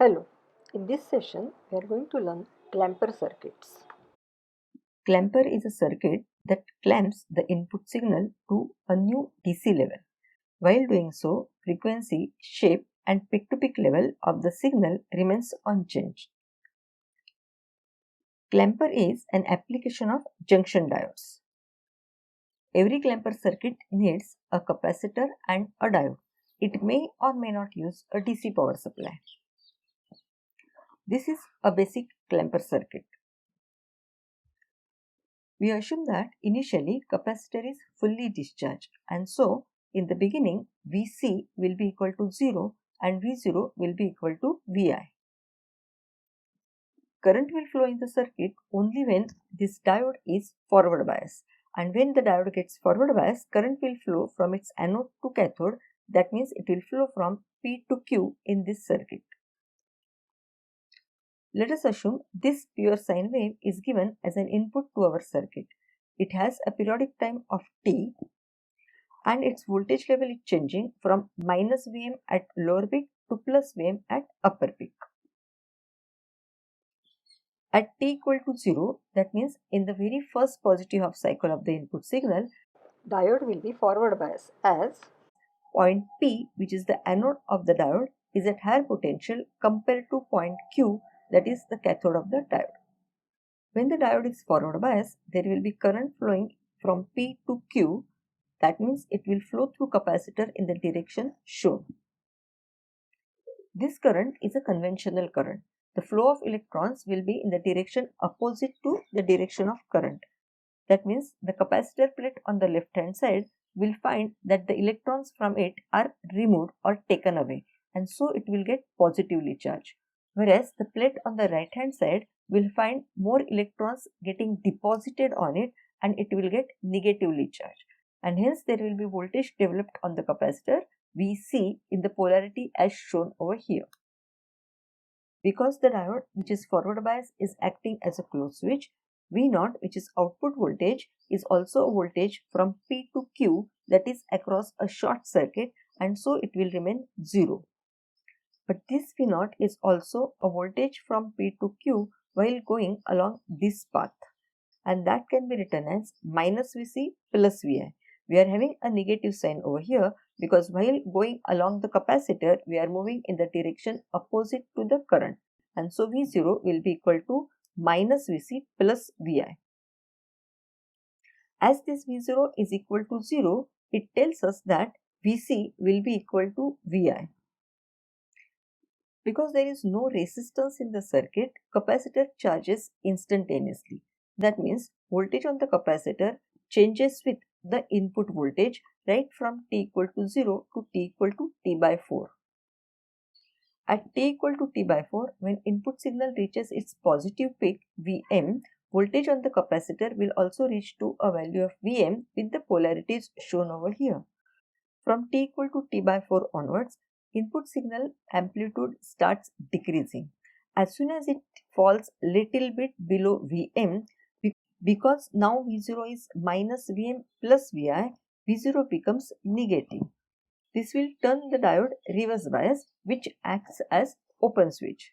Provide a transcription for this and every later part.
Hello, in this session we are going to learn clamper circuits. Clamper is a circuit that clamps the input signal to a new DC level. While doing so, frequency, shape and peak-to-peak level of the signal remains unchanged. Clamper is an application of junction diodes. Every clamper circuit needs a capacitor and a diode. It may or may not use a DC power supply. This is a basic clamper circuit. We assume that initially capacitor is fully discharged, and so in the beginning Vc will be equal to 0 and V0 will be equal to Vi. Current will flow in the circuit only when this diode is forward bias, and when the diode gets forward bias, current will flow from its anode to cathode. That means it will flow from P to Q in this circuit. Let us assume this pure sine wave is given as an input to our circuit. It has a periodic time of t and its voltage level is changing from minus Vm at lower peak to plus Vm at upper peak. At t equal to 0, that means in the very first positive half cycle of the input signal, Diode will be forward bias as point P, which is the anode of the diode, is at higher potential compared to point Q, that is the cathode of the diode. When the diode is forward biased, there will be current flowing from P to Q. That means it will flow through capacitor in the direction shown. This current is a conventional current. The flow of electrons will be in the direction opposite to the direction of current. That means the capacitor plate on the left hand side will find that the electrons from it are removed or taken away, and so it will get positively charged. Whereas the plate on the right hand side will find more electrons getting deposited on it and it will get negatively charged, and hence there will be voltage developed on the capacitor Vc in the polarity as shown over here. Because the diode which is forward bias is acting as a closed switch, V0, which is output voltage, is also a voltage from P to Q, that is across a short circuit, and so it will remain 0. But this V0 is also a voltage from P to Q while going along this path, and that can be written as minus Vc plus Vi. We are having a negative sign over here because while going along the capacitor, we are moving in the direction opposite to the current, and so V0 will be equal to minus Vc plus Vi. As this V0 is equal to 0, it tells us that Vc will be equal to Vi. Because there is no resistance in the circuit, capacitor charges instantaneously. That means voltage on the capacitor changes with the input voltage right from t equal to 0 to t equal to t by 4. At t equal to t by 4, when input signal reaches its positive peak Vm, voltage on the capacitor will also reach to a value of Vm with the polarities shown over here. From t equal to t by 4 onwards, input signal amplitude starts decreasing. As soon as it falls little bit below Vm, because now V0 is minus Vm plus Vi, V0 becomes negative. This will turn the diode reverse bias, which acts as open switch.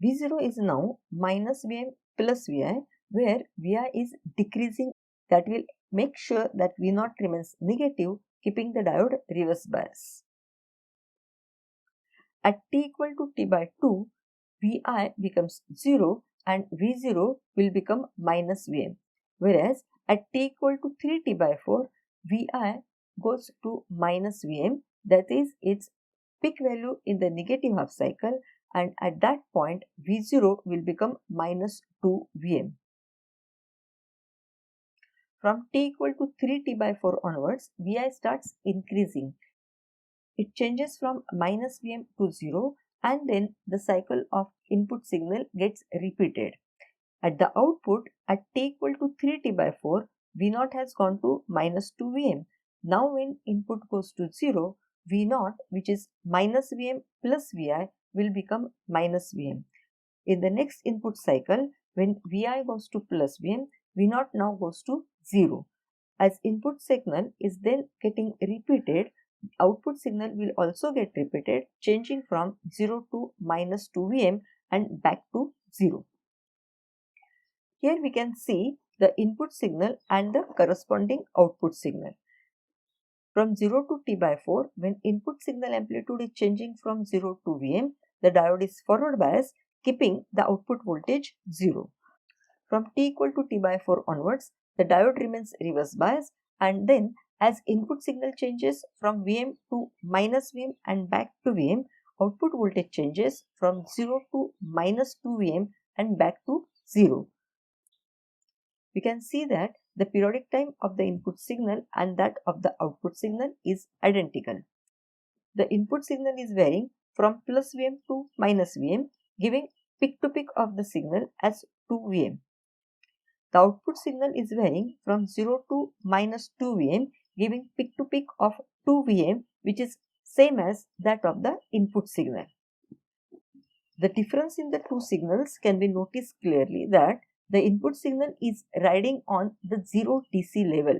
V0 is now minus Vm plus Vi, where Vi is decreasing. That will make sure that V0 remains negative, keeping the diode reverse bias. At t equal to t by 2, Vi becomes 0 and V0 will become minus Vm. Whereas at t equal to 3t by 4, Vi goes to minus Vm, that is its peak value in the negative half cycle, and at that point V0 will become minus 2 Vm. From t equal to 3t by 4 onwards, Vi starts increasing. It changes from minus Vm to 0, and then the cycle of input signal gets repeated. At the output, at t equal to 3t by 4, V0 has gone to minus 2 Vm. Now when input goes to 0, V0, which is minus Vm plus Vi, will become minus Vm. In the next input cycle, when Vi goes to plus Vm, V0 now goes to 0. As input signal is then getting repeated, output signal will also get repeated, changing from 0 to minus 2 Vm and back to 0. Here we can see the input signal and the corresponding output signal. From 0 to T by 4, when input signal amplitude is changing from 0 to Vm, the diode is forward biased, keeping the output voltage 0. From T equal to T by 4 onwards, the diode remains reverse biased, and then as input signal changes from Vm to minus Vm and back to Vm, output voltage changes from 0 to minus 2 Vm and back to 0. We can see that the periodic time of the input signal and that of the output signal is identical. The input signal is varying from plus Vm to minus Vm, giving peak to peak of the signal as 2 Vm. The output signal is varying from 0 to minus 2 Vm, giving peak to peak of 2 Vm, which is same as that of the input signal. The difference in the two signals can be noticed clearly that the input signal is riding on the 0 DC level,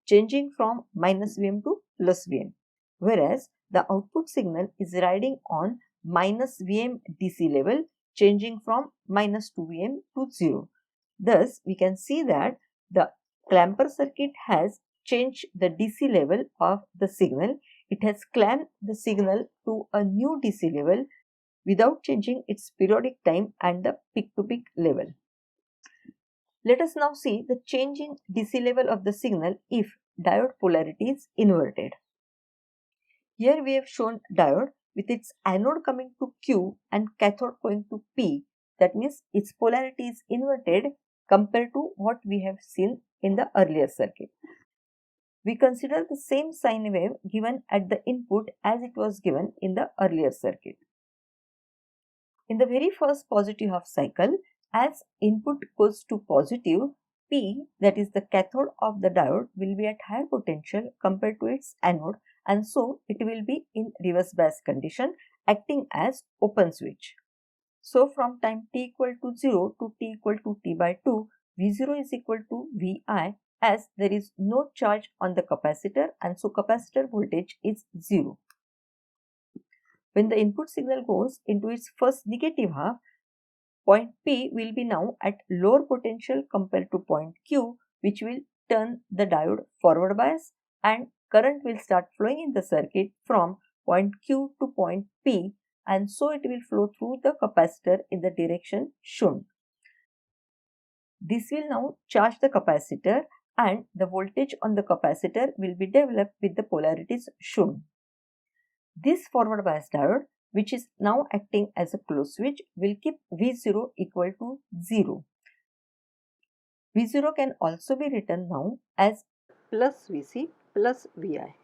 changing from minus Vm to plus Vm, whereas the output signal is riding on minus Vm DC level, changing from minus 2 Vm to 0. Thus, we can see that the clamper circuit has changed the DC level of the signal. It has clamped the signal to a new DC level without changing its periodic time and the peak-to-peak level. Let us now see the change in DC level of the signal if diode polarity is inverted. Here we have shown diode with its anode coming to Q and cathode going to P. That means its polarity is inverted compared to what we have seen in the earlier circuit. We consider the same sine wave given at the input as it was given in the earlier circuit. In the very first positive half cycle, as input goes to positive, P, that is the cathode of the diode, will be at higher potential compared to its anode, and so it will be in reverse bias condition, acting as open switch. So from time t equal to 0 to t equal to t by 2, V0 is equal to Vi, as there is no charge on the capacitor, and so capacitor voltage is 0. When the input signal goes into its first negative half, point P will be now at lower potential compared to point Q, which will turn the diode forward bias, and current will start flowing in the circuit from point Q to point P, and so it will flow through the capacitor in the direction shown. This will now charge the capacitor, and the voltage on the capacitor will be developed with the polarities shown. This forward bias diode, which is now acting as a closed switch, will keep V0 equal to 0. V0 can also be written now as plus Vc plus Vi.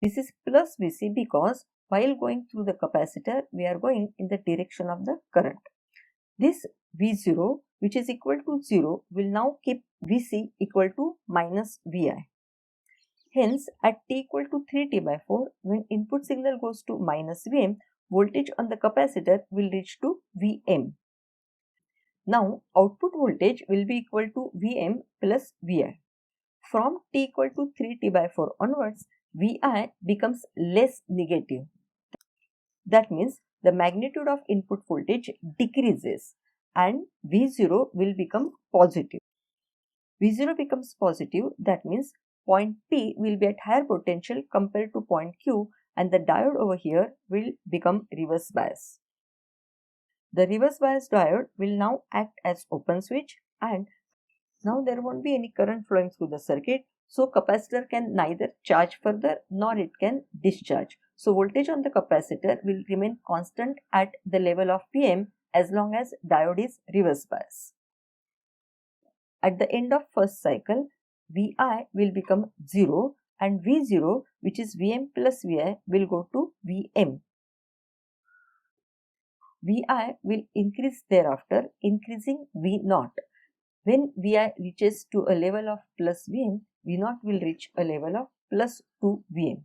This is plus Vc because while going through the capacitor, we are going in the direction of the current. This V0, which is equal to 0, will now keep Vc equal to minus Vi. Hence, at t equal to 3t by 4, when input signal goes to minus Vm, voltage on the capacitor will reach to Vm. Now, output voltage will be equal to Vm plus Vi. From t equal to 3t by 4 onwards, Vi becomes less negative. That means the magnitude of input voltage decreases and V0 will become positive. V0 becomes positive, that means point P will be at higher potential compared to point Q, and the diode over here will become reverse bias. The reverse bias diode will now act as open switch, and now there won't be any current flowing through the circuit, so capacitor can neither charge further nor it can discharge. So voltage on the capacitor will remain constant at the level of Vm as long as diode is reverse bias. At the end of first cycle, Vi will become 0 and V0, which is Vm plus Vi, will go to Vm. Vi will increase thereafter, increasing V0. When Vi reaches to a level of plus Vm, V0 will reach a level of plus 2 Vm.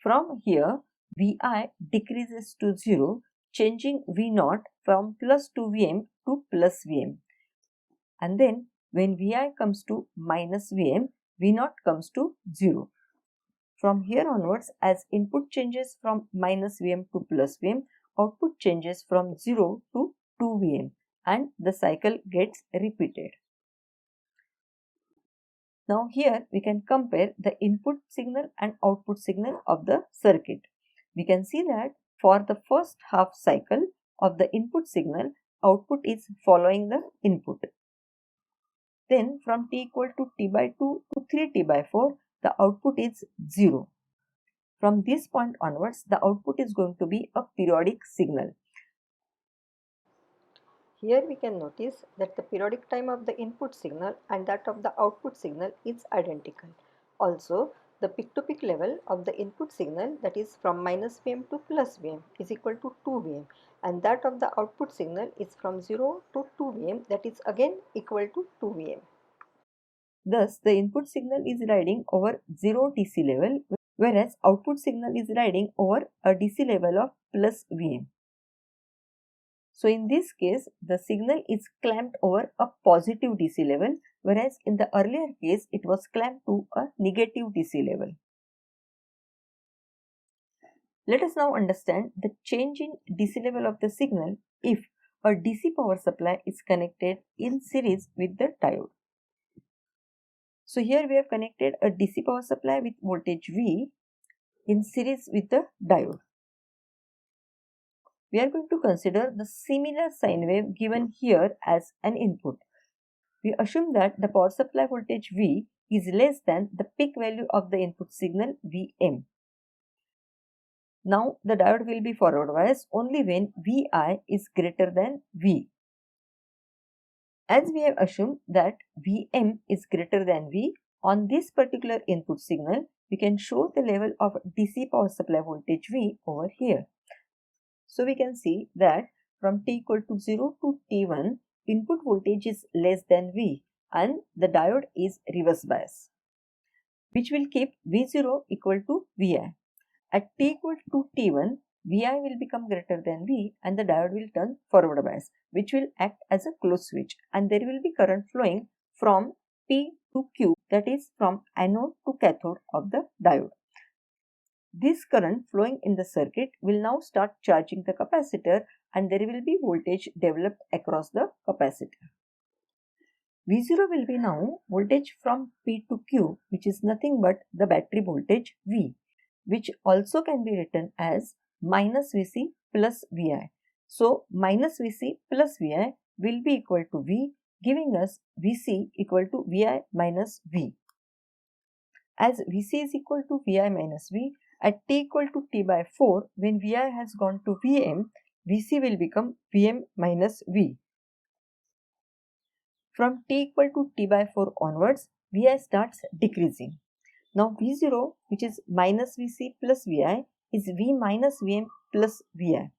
From here, Vi decreases to 0, changing V0 from plus 2 Vm to plus Vm. And then when Vi comes to minus Vm, V0 comes to 0. From here onwards, as input changes from minus Vm to plus Vm, output changes from 0 to 2 Vm and the cycle gets repeated. Now here we can compare the input signal and output signal of the circuit. We can see that for the first half cycle of the input signal, output is following the input. Then from t equal to t by 2 to 3t by 4, the output is 0. From this point onwards, the output is going to be a periodic signal. Here we can notice that the periodic time of the input signal and that of the output signal is identical. Also, the peak-to-peak level of the input signal, that is from minus Vm to plus Vm, is equal to 2 Vm, and that of the output signal is from 0 to 2 Vm, that is again equal to 2 Vm. Thus, the input signal is riding over 0 DC level, whereas output signal is riding over a DC level of plus Vm. So in this case, the signal is clamped over a positive DC level, whereas in the earlier case, it was clamped to a negative DC level. Let us now understand the change in DC level of the signal if a DC power supply is connected in series with the diode. So here we have connected a DC power supply with voltage V in series with the diode. We are going to consider the similar sine wave given here as an input. We assume that the power supply voltage V is less than the peak value of the input signal Vm. Now the diode will be forward biased only when Vi is greater than V. As we have assumed that Vm is greater than V, on this particular input signal, we can show the level of DC power supply voltage V over here. So we can see that from t equal to 0 to t1, input voltage is less than V and the diode is reverse bias, which will keep V0 equal to Vi. At t equal to t1, Vi will become greater than V and the diode will turn forward bias, which will act as a closed switch, and there will be current flowing from P to Q, that is from anode to cathode of the diode. This current flowing in the circuit will now start charging the capacitor and there will be voltage developed across the capacitor. V0 will be now voltage from P to Q, which is nothing but the battery voltage V, which also can be written as minus Vc plus Vi. So minus Vc plus Vi will be equal to V, giving us Vc equal to Vi minus V. As Vc is equal to Vi minus V, at t equal to t by 4, when Vi has gone to Vm, Vc will become Vm minus V. From t equal to t by 4 onwards, Vi starts decreasing. Now V0, which is minus Vc plus Vi, is V minus Vm plus Vi.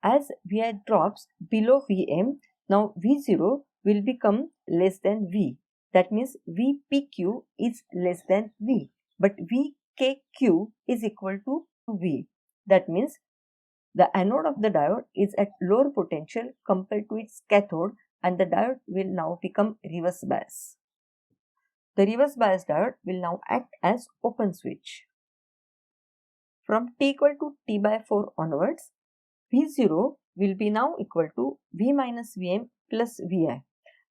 As Vi drops below Vm, now V0 will become less than V. That means Vpq is less than V, but Vkq is equal to V. That means the anode of the diode is at lower potential compared to its cathode and the diode will now become reverse bias. The reverse bias diode will now act as open switch. From t equal to t by 4 onwards, V0 will be now equal to V minus Vm plus Vi.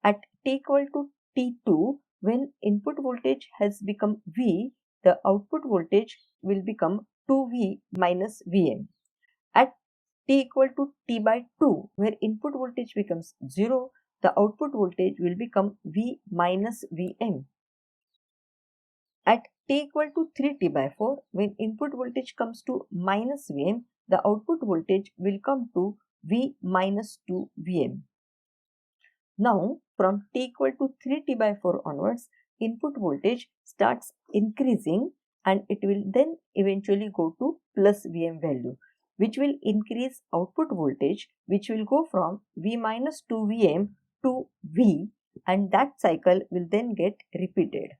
At t equal to T2, when input voltage has become V, the output voltage will become 2V minus Vm. At t equal to t by 2, where input voltage becomes 0, the output voltage will become V minus Vm. At t equal to 3t by 4, when input voltage comes to minus Vm, the output voltage will come to V minus 2 Vm. Now, from t equal to 3t by 4 onwards, input voltage starts increasing and it will then eventually go to plus Vm value, which will increase output voltage, which will go from V minus 2 Vm to V, and that cycle will then get repeated.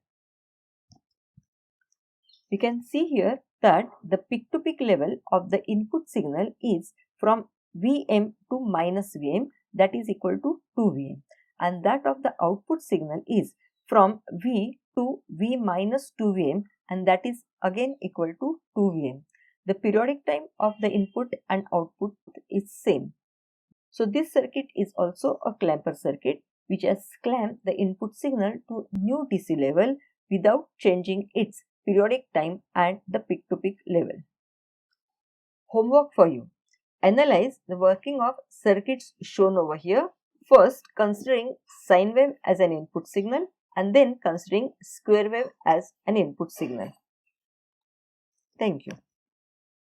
We can see here that the peak-to-peak level of the input signal is from Vm to minus Vm, that is equal to 2 Vm, and that of the output signal is from V to V minus 2 Vm, and that is again equal to 2 Vm. The periodic time of the input and output is same. So this circuit is also a clamper circuit which has clamped the input signal to new DC level without changing its periodic time and the peak-to-peak level. Homework for you. Analyze the working of circuits shown over here. First, considering sine wave as an input signal and then considering square wave as an input signal. Thank you.